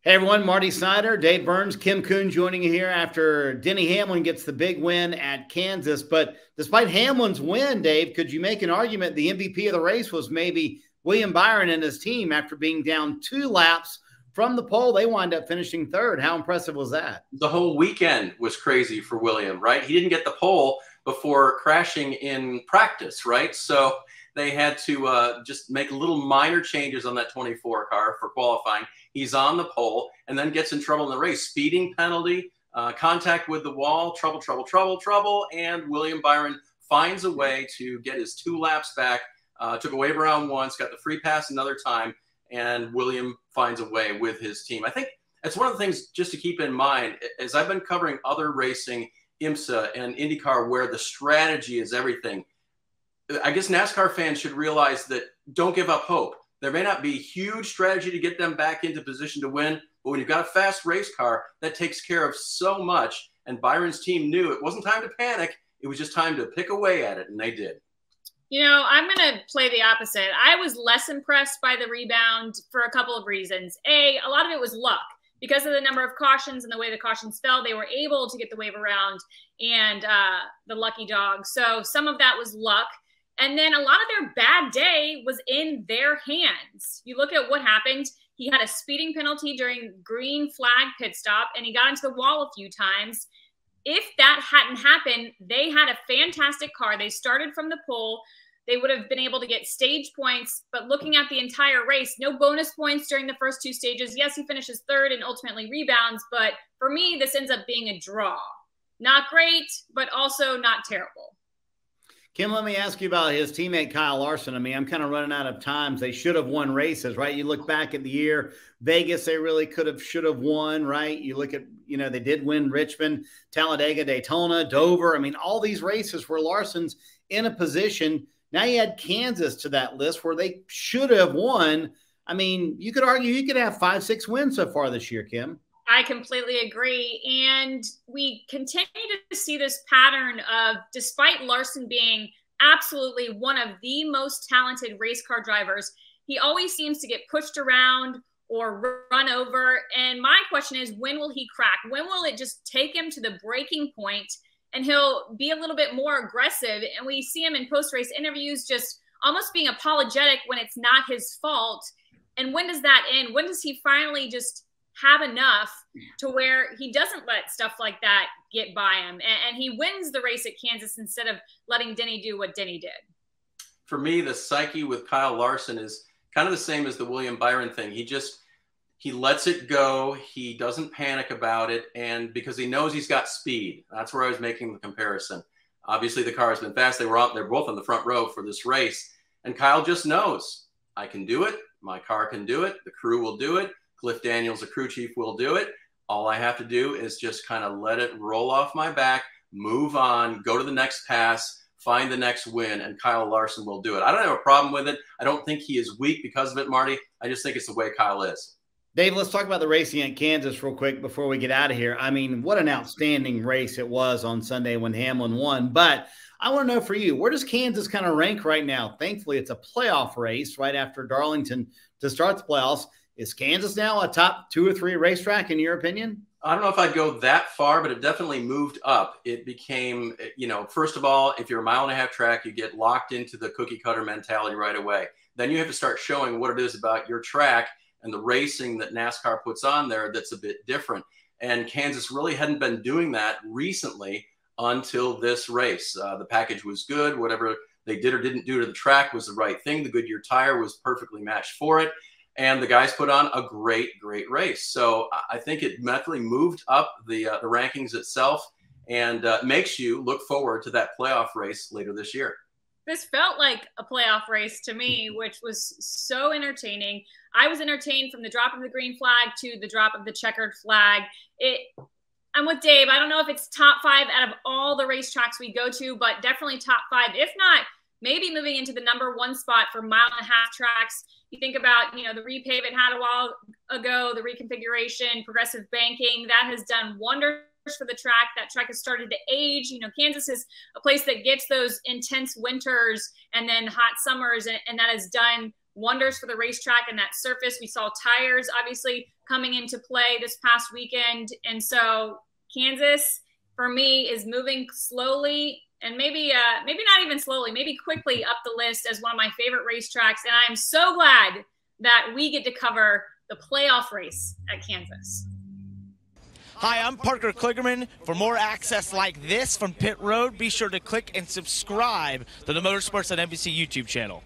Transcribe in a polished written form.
Hey everyone, Marty Snider, Dave Burns, Kim Coon joining you here after Denny Hamlin gets the big win at Kansas. But despite Hamlin's win, Dave, could you make an argument the MVP of the race was maybe William Byron and his team after being down 2 laps from the pole? They wind up finishing third. How impressive was that? The whole weekend was crazy for William, right? He didn't get the pole before crashing in practice, right? So they had to just make little minor changes on that 24 car for qualifying. He's on the pole and then gets in trouble in the race. Speeding penalty, contact with the wall, trouble. And William Byron finds a way to get his 2 laps back, took a wave around once, got the free pass another time, and William finds a way with his team. I think that's one of the things just to keep in mind as I've been covering other racing, IMSA and IndyCar, where the strategy is everything. I guess NASCAR fans should realize that don't give up hope. There may not be huge strategy to get them back into position to win, but when you've got a fast race car, that takes care of so much. And Byron's team knew it wasn't time to panic. It was just time to pick away at it, and they did. You know, I'm going to play the opposite. I was less impressed by the rebound for a couple of reasons. A lot of it was luck. Because of the number of cautions and the way the cautions fell, they were able to get the wave around and the lucky dog. So some of that was luck. And then a lot of their bad day was in their hands. You look at what happened. He had a speeding penalty during green flag pit stop, and he got into the wall a few times. If that hadn't happened, they had a fantastic car. They started from the pole. They would have been able to get stage points, but looking at the entire race, no bonus points during the first 2 stages. Yes, he finishes third and ultimately rebounds, but for me, this ends up being a draw. Not great, but also not terrible. Kim, let me ask you about his teammate, Kyle Larson. I mean, I'm kind of running out of times. They should have won races, right? You look back at the year, Vegas, they really should have won, right? You look at, they did win Richmond, Talladega, Daytona, Dover. I mean, all these races where Larson's in a position. Now you add Kansas to that list where they should have won. I mean, you could argue you could have 5-6 wins so far this year, Kim. I completely agree. And we continue to see this pattern of, despite Larson being absolutely one of the most talented race car drivers, he always seems to get pushed around or run over. And my question is, when will he crack? When will it just take him to the breaking point and he'll be a little bit more aggressive? And we see him in post-race interviews just almost being apologetic when it's not his fault. And when does that end? When does he finally just have enough to where he doesn't let stuff like that get by him and he wins the race at Kansas instead of letting Denny do what Denny did? For me, the psyche with Kyle Larson is kind of the same as the William Byron thing. He lets it go. He doesn't panic about it. And because he knows he's got speed, that's where I was making the comparison. Obviously the car has been fast. They're both on the front row for this race. And Kyle just knows, I can do it. My car can do it. The crew will do it. Cliff Daniels, the crew chief, will do it. All I have to do is just kind of let it roll off my back, move on, go to the next pass, find the next win, and Kyle Larson will do it. I don't have a problem with it. I don't think he is weak because of it, Marty. I just think it's the way Kyle is. Dave, let's talk about the racing at Kansas real quick before we get out of here. I mean, what an outstanding race it was on Sunday when Hamlin won. But I want to know for you, where does Kansas kind of rank right now? Thankfully, it's a playoff race right after Darlington to start the playoffs. Is Kansas now a top 2 or 3 racetrack in your opinion? I don't know if I'd go that far, but it definitely moved up. It became, first of all, if you're a 1.5 mile track, you get locked into the cookie cutter mentality right away. Then you have to start showing what it is about your track and the racing that NASCAR puts on there that's a bit different. And Kansas really hadn't been doing that recently until this race. The package was good. Whatever they did or didn't do to the track was the right thing. The Goodyear tire was perfectly matched for it. And the guys put on a great race. So I think it definitely moved up the rankings itself and makes you look forward to that playoff race later this year. This felt like a playoff race to me, which was so entertaining. I was entertained from the drop of the green flag to the drop of the checkered flag. I'm with Dave. I don't know if it's top 5 out of all the racetracks we go to, but definitely top 5, if not maybe moving into the #1 spot for 1.5 mile tracks. You think about, the repave it had a while ago, the reconfiguration, progressive banking, that has done wonders for the track. That track has started to age. Kansas is a place that gets those intense winters and then hot summers, and that has done wonders for the racetrack and that surface. We saw tires obviously coming into play this past weekend. And so Kansas, for me, is moving slowly and maybe not even slowly, maybe quickly up the list as one of my favorite racetracks. And I am so glad that we get to cover the playoff race at Kansas. Hi, I'm Parker Kligerman. For more access like this from Pit Road, be sure to click and subscribe to the Motorsports on NBC YouTube channel.